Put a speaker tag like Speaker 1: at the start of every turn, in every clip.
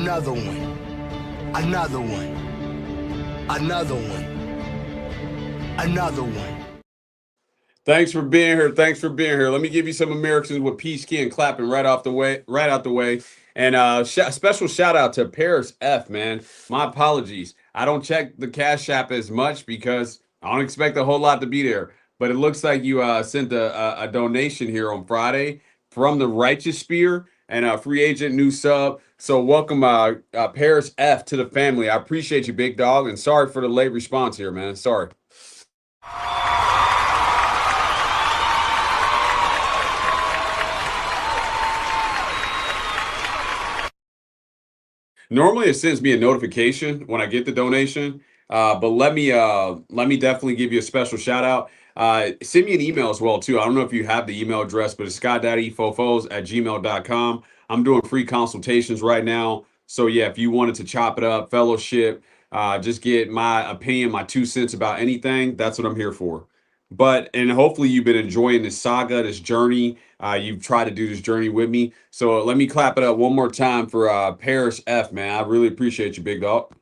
Speaker 1: Another one. Another one. Another one. Another one.
Speaker 2: Thanks for being here. Thanks for being here. Let me give you some Americans with peace key and clapping right off the way, right out the way. And special shout out to Paris F, man. My apologies. I don't check the Cash App as much because I don't expect a whole lot to be there. But it looks like you sent a donation here on Friday from the Righteous Spear and a free agent new sub. So welcome Paris F to the family. I appreciate you, big dog. And sorry for the late response here, man. Sorry. Normally, it sends me a notification when I get the donation, but let me definitely give you a special shout out. Send me an email as well too. I don't know if you have the email address, but it's skydaddyfofos@gmail.com. I'm doing free consultations right now. So yeah, if you wanted to chop it up, fellowship, just get my opinion, my 2 cents about anything, that's what I'm here for. And hopefully you've been enjoying this saga, this journey. You've tried to do this journey with me. So let me clap it up one more time for Paris F, man. I really appreciate you, big dog.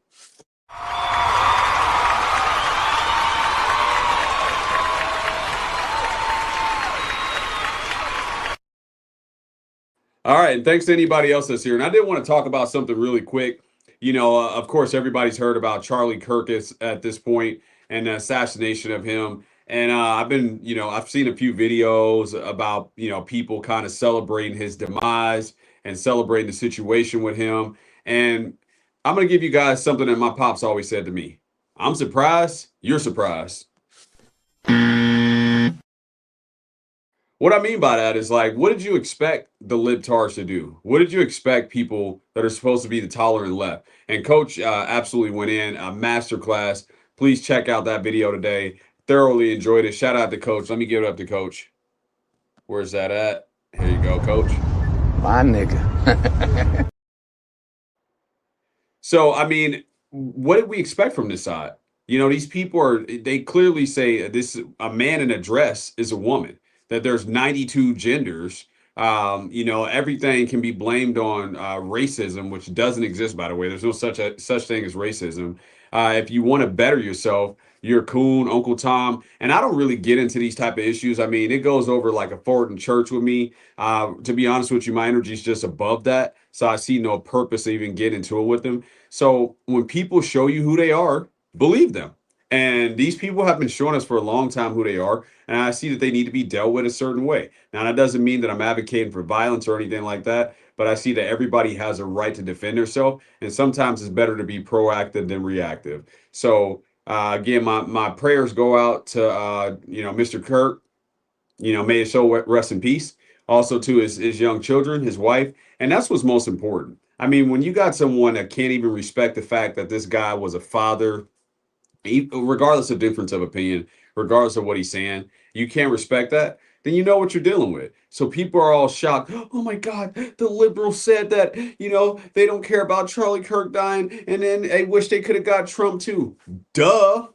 Speaker 2: All right, and thanks to anybody else that's here. And I did want to talk about something really quick. Of course, everybody's heard about Charlie Kirk at this point and the assassination of him. And I've seen a few videos about, people kind of celebrating his demise and celebrating the situation with him. And I'm going to give you guys something that my pops always said to me. I'm surprised, you're surprised. What I mean by that is like, what did you expect the libtards to do? What did you expect people that are supposed to be the tolerant left? And Coach absolutely went in a masterclass. Please check out that video today. Thoroughly enjoyed it. Shout out to Coach. Let me give it up to Coach. Where's that at? Here you go, Coach.
Speaker 3: My nigga.
Speaker 2: So, I mean, what did we expect from this side? These people they clearly say a man in a dress is a woman, that there's 92 genders. Everything can be blamed on racism, which doesn't exist, by the way. There's no such thing as racism. If you want to better yourself, you're coon, Uncle Tom. And I don't really get into these type of issues. I mean, it goes over like a Ford in church with me. To be honest with you, my energy is just above that. So I see no purpose to even get into it with them. So when people show you who they are, believe them. And these people have been showing us for a long time who they are. And I see that they need to be dealt with a certain way. Now, that doesn't mean that I'm advocating for violence or anything like that, but I see that everybody has a right to defend themselves. And sometimes it's better to be proactive than reactive. So, again, my prayers go out to, Mr. Kirk. May his soul rest in peace. Also to his young children, his wife. And that's what's most important. I mean, when you got someone that can't even respect the fact that this guy was a father, regardless of difference of opinion, regardless of what he's saying, you can't respect that, then you know what you're dealing with. So people are all shocked. Oh my God, the liberals said that, they don't care about Charlie Kirk dying, and then they wish they could have got Trump too. Duh.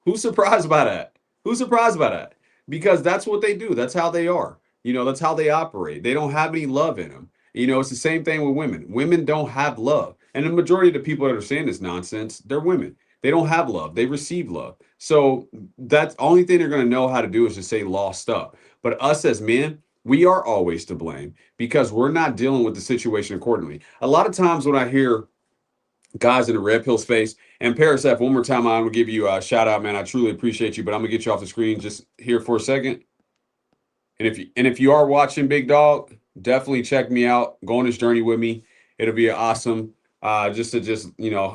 Speaker 2: Who's surprised by that? Who's surprised by that? Because that's what they do. That's how they are. That's how they operate. They don't have any love in them. It's the same thing with women. Women don't have love. And the majority of the people that are saying this nonsense, they're women. They don't have love. They receive love. So that's the only thing they're going to know how to do is to say lost stuff. But us as men, we are always to blame because we're not dealing with the situation accordingly. A lot of times when I hear guys in the red pill space, and Paris F, one more time, I'm going to give you a shout out, man. I truly appreciate you, but I'm going to get you off the screen just here for a second. And if you are watching, big dog, definitely check me out. Go on this journey with me. It'll be awesome. Just to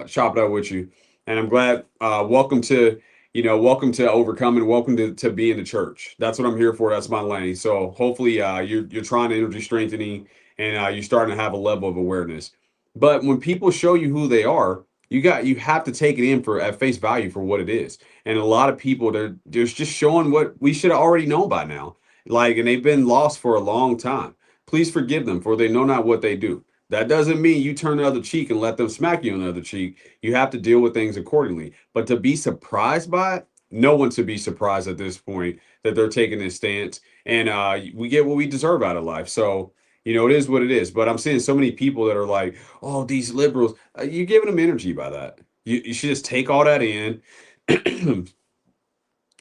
Speaker 2: chop it up with you. And I'm glad. Welcome to overcoming. Welcome to be in the church. That's what I'm here for. That's my lane. So hopefully you're trying to energy strengthening and you're starting to have a level of awareness. But when people show you who they are, you have to take it in at face value for what it is. And a lot of people they're just showing what we should have already known by now. And they've been lost for a long time. Please forgive them, for they know not what they do. That doesn't mean you turn the other cheek and let them smack you on the other cheek. You have to deal with things accordingly. But to be surprised by it, no one should be surprised at this point that they're taking this stance. And we get what we deserve out of life. So, You know, it is what it is. But I'm seeing so many people that are like, oh, these liberals, you're giving them energy by that. You should just take all that in.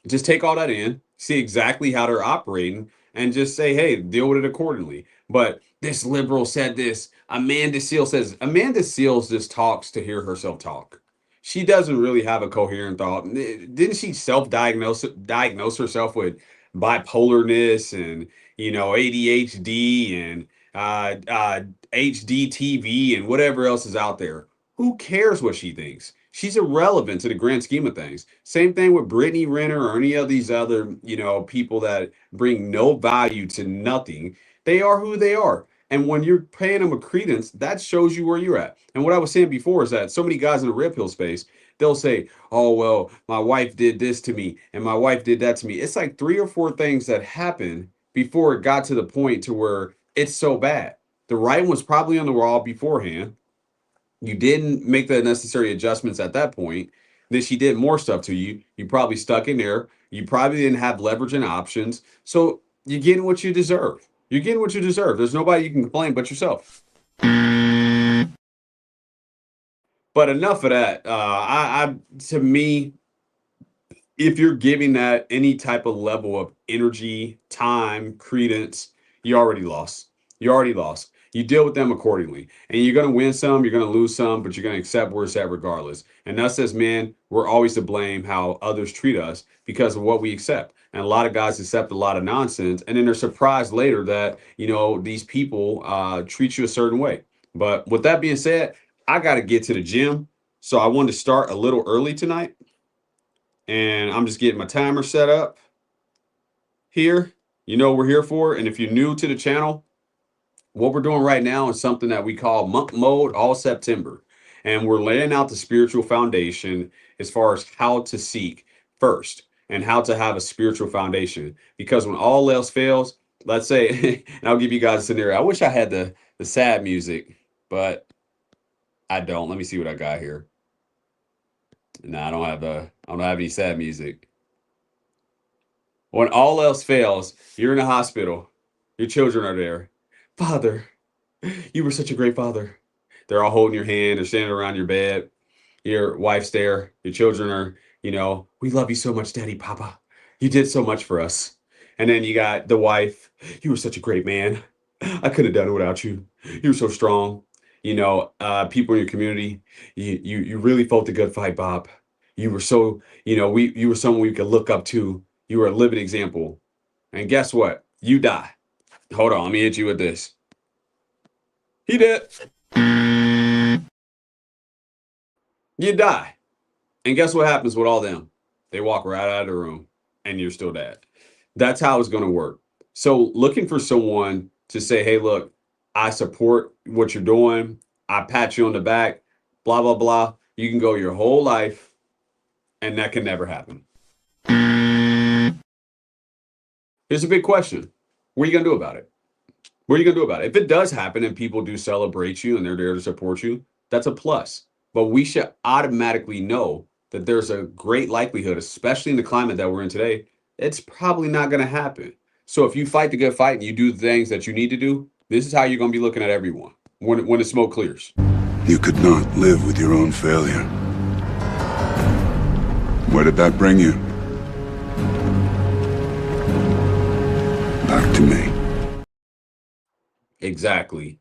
Speaker 2: Just take all that in, see exactly how they're operating, and just say, hey, deal with it accordingly. But this liberal said this. Amanda Seales says, Amanda Seales just talks to hear herself talk. She doesn't really have a coherent thought. Didn't she diagnose herself with bipolarness and ADHD and HDTV and whatever else is out there? Who cares what she thinks? She's irrelevant to the grand scheme of things. Same thing with Brittany Renner or any of these other, people that bring no value to nothing. They are who they are. And when you're paying them a credence, that shows you where you're at. And what I was saying before is that so many guys in the red pill space, they'll say, oh, well, my wife did this to me and my wife did that to me. It's like 3 or 4 things that happened before it got to the point to where it's so bad. The writing was probably on the wall beforehand. You didn't make the necessary adjustments at that point. Then she did more stuff to you. You probably stuck in there. You probably didn't have leverage and options. So you're getting what you deserve. You're getting what you deserve. There's nobody you can complain but yourself. But enough of that. To me, if you're giving that any type of level of energy, time, credence, you already lost. You already lost. You deal with them accordingly. And you're going to win some, you're going to lose some, but you're going to accept where it's at regardless. And us as men, we're always to blame how others treat us because of what we accept. And a lot of guys accept a lot of nonsense. And then they're surprised later that, these people treat you a certain way. But with that being said, I got to get to the gym. So I wanted to start a little early tonight. And I'm just getting my timer set up here. We're here for. And if you're new to the channel, what we're doing right now is something that we call monk mode all September. And we're laying out the spiritual foundation as far as how to seek first and how to have a spiritual foundation. Because when all else fails, let's say, and I'll give you guys a scenario. I wish I had the sad music, but I don't. Let me see what I got here. No, I don't have any sad music. When all else fails, you're in a hospital. Your children are there. Father, you were such a great father. They're all holding your hand. They're standing around your bed. Your wife's there. Your children are, we love you so much, Daddy, Papa. You did so much for us. And then you got the wife. You were such a great man. I couldn't have done it without you. You were so strong. People in your community, you really fought the good fight, Bob. You were so, you were someone we could look up to. You were a living example. And guess what? You die. Hold on, let me hit you with this. He did. You die. And guess what happens with all them? They walk right out of the room and you're still dead. That's how it's going to work. So looking for someone to say, hey, look, I support what you're doing. I pat you on the back, blah, blah, blah. You can go your whole life and that can never happen. Here's a big question. What are you going to do about it? What are you going to do about it? If it does happen and people do celebrate you and they're there to support you, that's a plus. But we should automatically know that there's a great likelihood, especially in the climate that we're in today, it's probably not going to happen. So if you fight the good fight and you do the things that you need to do, this is how you're going to be looking at everyone when the smoke clears.
Speaker 4: You could not live with your own failure. Where did that bring you? Back to me.
Speaker 2: Exactly.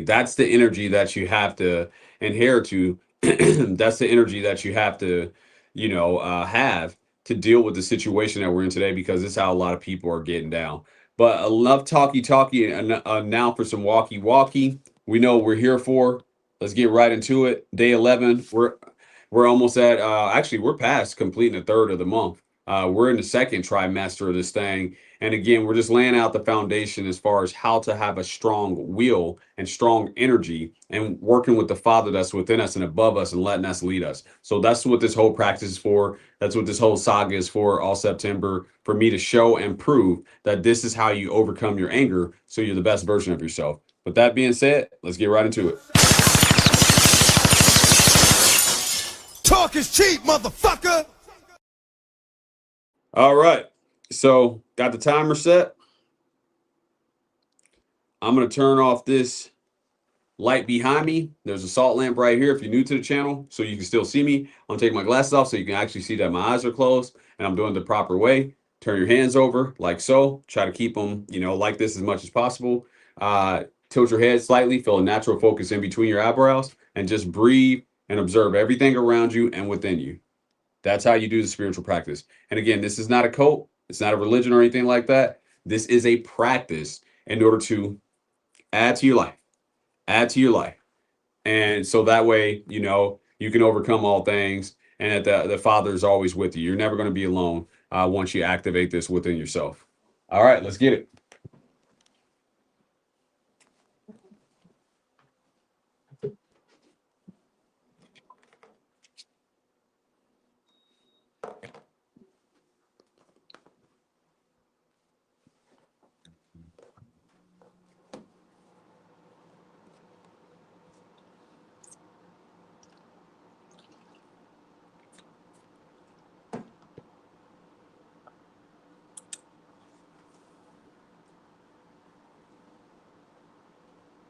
Speaker 2: That's the energy that you have to inherit to. That's the energy that you have to, have to deal with the situation that we're in today, because this is how a lot of people are getting down. But enough talky, and now for some walkie. We know what we're here for. Let's get right into it. Day 11. We're almost at, actually, we're past completing a third of the month. We're in the second trimester of this thing. And again, we're just laying out the foundation as far as how to have a strong will and strong energy and working with the Father that's within us and above us and letting us lead us. So that's what this whole practice is for. That's what this whole saga is for all September, for me to show and prove that this is how you overcome your anger so you're the best version of yourself. With that being said, let's get right into it.
Speaker 1: Talk is cheap, motherfucker.
Speaker 2: All right. So got the timer set. I'm going to turn off this light behind me. There's a salt lamp right here if you're new to the channel, so you can still see me. I'm taking my glasses off so you can actually see that my eyes are closed and I'm doing it the proper way. Turn your hands over like so. Try to keep them, like this as much as possible. Tilt your head slightly, feel a natural focus in between your eyebrows, and just breathe and observe everything around you and within you. That's how you do the spiritual practice. And again, this is not a cult. It's not a religion or anything like that. This is a practice in order to add to your life, add to your life. And so that way, you can overcome all things and that the Father is always with you. You're never going to be alone once you activate this within yourself. All right, let's get it.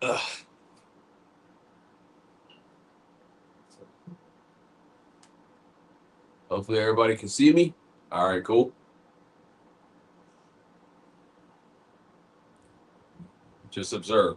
Speaker 2: Ugh. Hopefully everybody can see me. All right, cool. Just observe.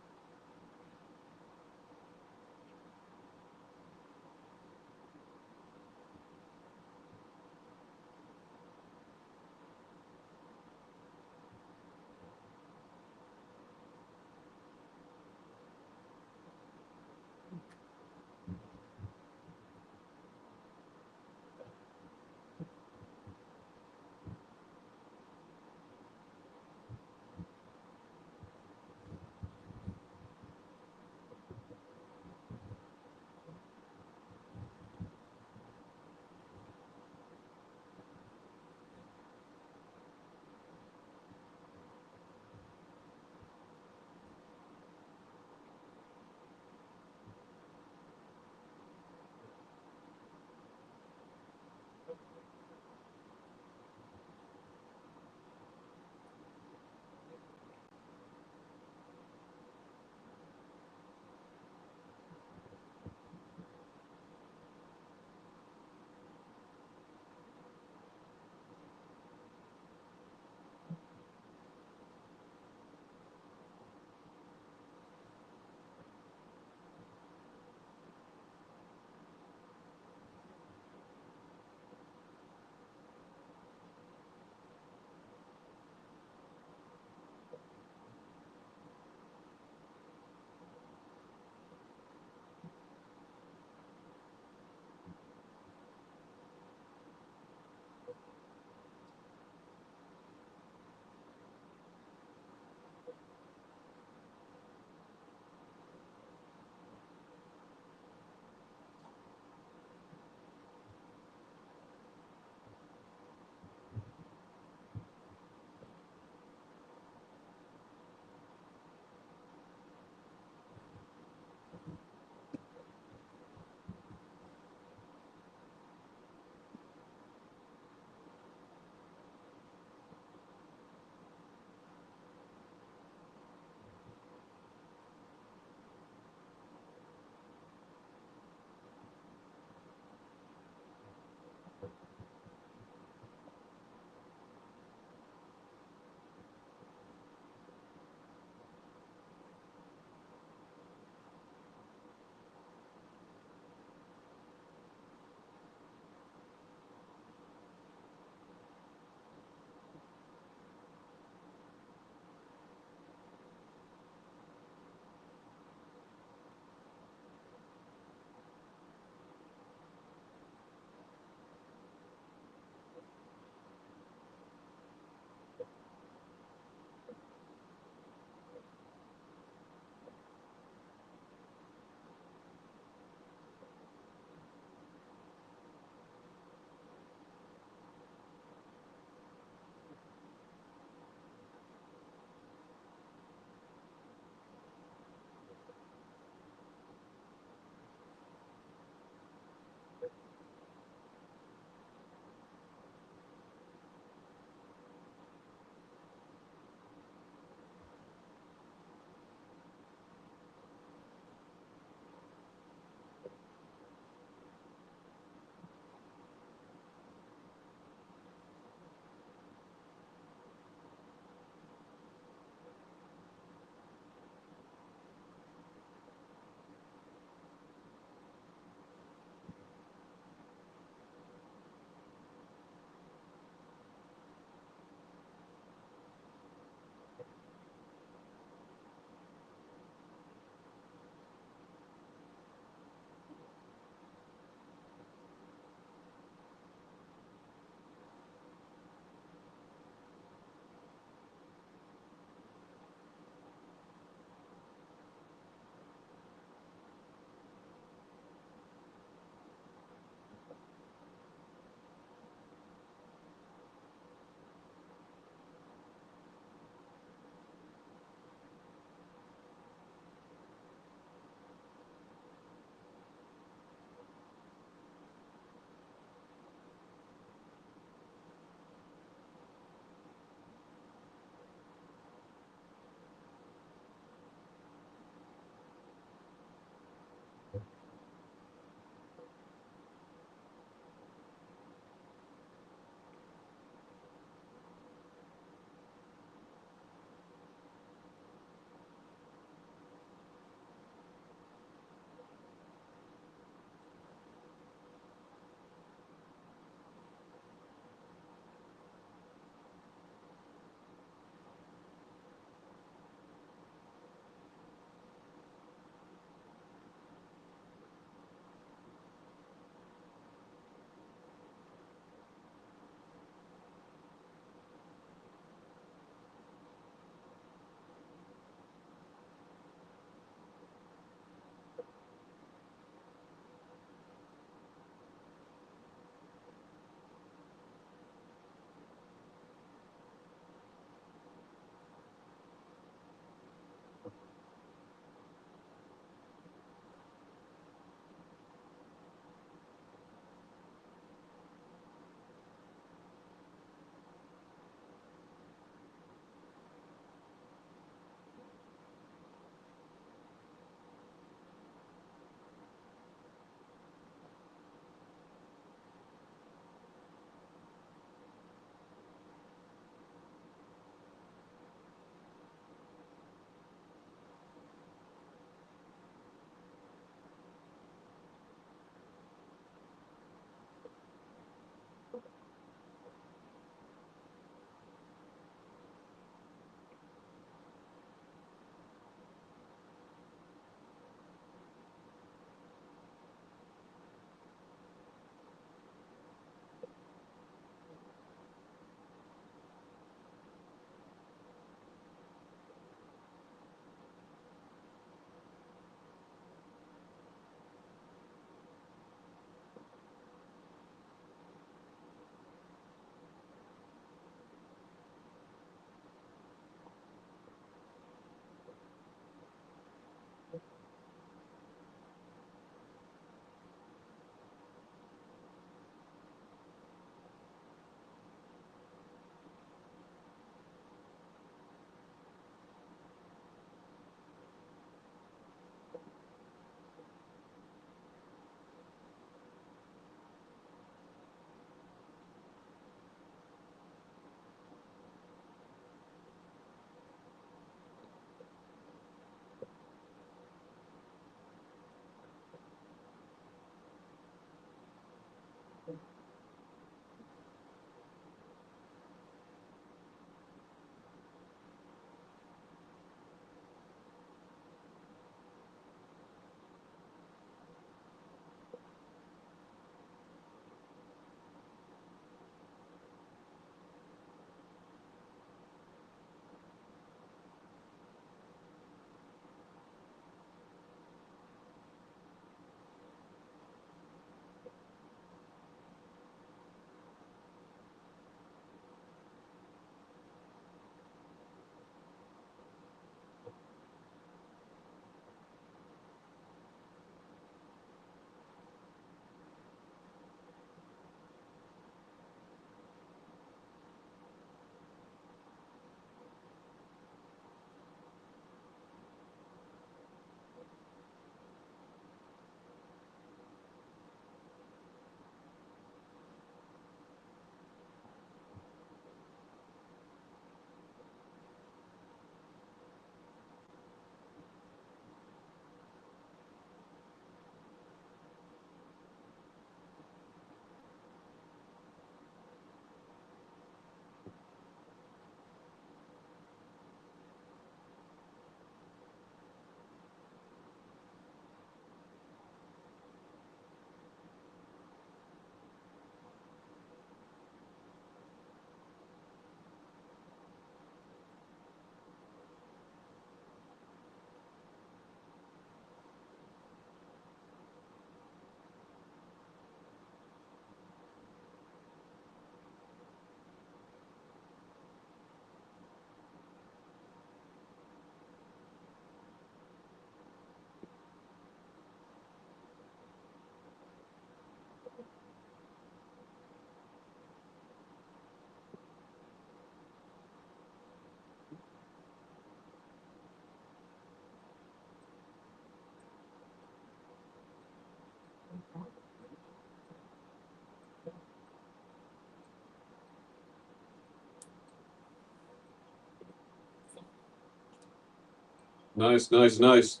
Speaker 2: Nice, nice, nice.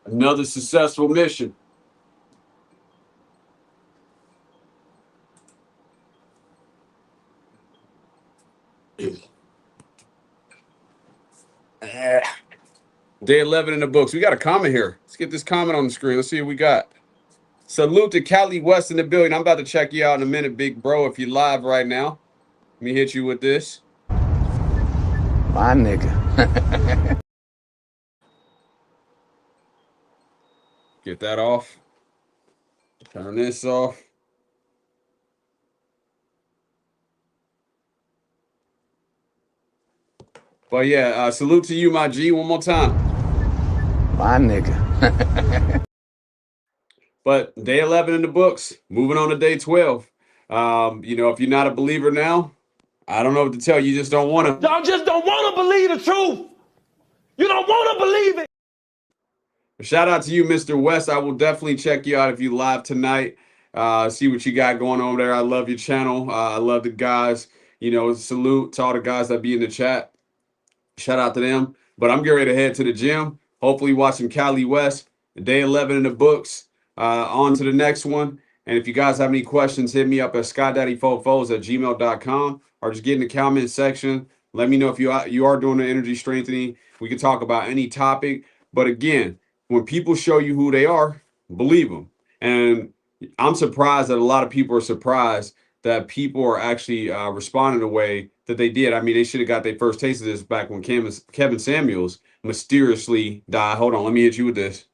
Speaker 2: Another successful mission. Day 11 in the books. We got a comment here. Let's get this comment on the screen. Let's see what we got. Salute to Cali West in the building. I'm about to check you out in a minute, big bro, if you're live right now. Let me hit you with this.
Speaker 3: My nigga.
Speaker 2: Get that off. Turn this off. But yeah, salute to you, my G, one more time.
Speaker 3: My nigga.
Speaker 2: But day 11 in the books, moving on to day 12. You know, if you're not a believer now, I don't know what to tell you. You just don't want to.
Speaker 5: Y'all just don't want to believe the truth. You don't want to believe it.
Speaker 2: Shout out to you, Mr. West. I will definitely check you out if you live tonight. See what you got going on there. I love your channel. I love the guys. You know, salute to all the guys that be in the chat. Shout out to them. But I'm getting ready to head to the gym. Hopefully watching Cali West. Day 11 in the books. On to the next one. And if you guys have any questions, hit me up at skydaddyfofos@gmail.com or just get in the comment section. Let me know if you are doing the energy strengthening. We can talk about any topic. But again, when people show you who they are, believe them. And I'm surprised that a lot of people are surprised that people are actually responding the way that they did. I mean, they should have got their first taste of this back when Kevin Samuels mysteriously died. Hold on, let me hit you with this.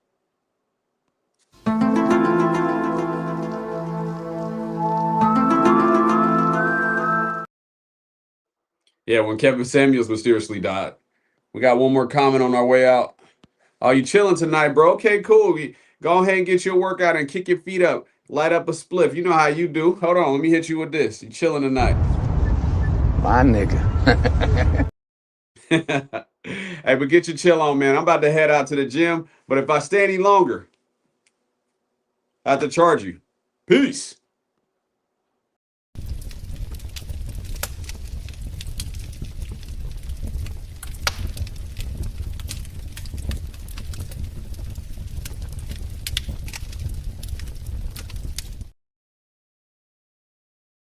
Speaker 2: Yeah, when Kevin Samuels mysteriously died. We got one more comment on our way out. Oh, you chilling tonight, bro? Okay, cool. Go ahead and get your workout and kick your feet up. Light up a spliff. You know how you do. Hold on, let me hit you with this. You chilling tonight.
Speaker 3: My nigga.
Speaker 2: Hey, but get your chill on, man. I'm about to head out to the gym. But if I stay any longer, I have to charge you. Peace.